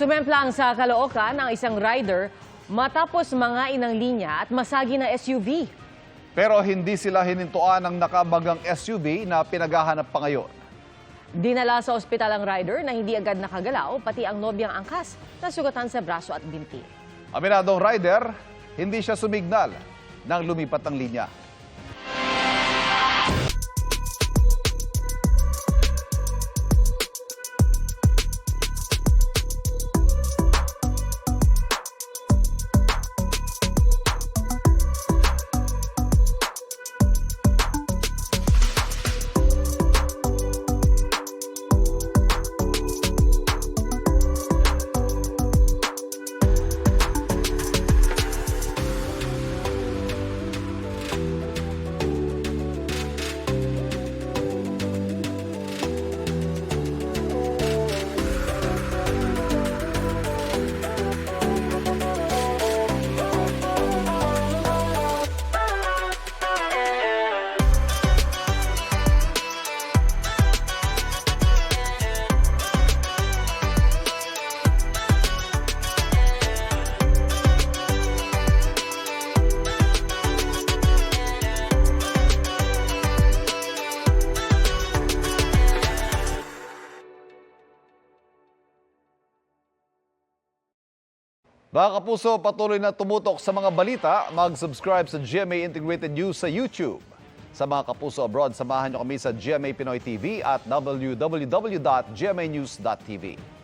Sumemplang sa Caloocan ang isang rider matapos mga inang linya at masagi na SUV. Pero hindi sila hinintuan ng nakabagang SUV na pinaghahanap pa ngayon. Dinala sa ospital ang rider na hindi agad nakagalaw, pati ang nobyang angkas na sugatan sa braso at binti. Aminadong rider, hindi siya sumignal nang lumipat ang linya. Mga kapuso, patuloy na tumutok sa mga balita. Mag-subscribe sa GMA Integrated News sa YouTube. Sa mga kapuso abroad, samahan niyo kami sa GMA Pinoy TV at www.gmanews.tv.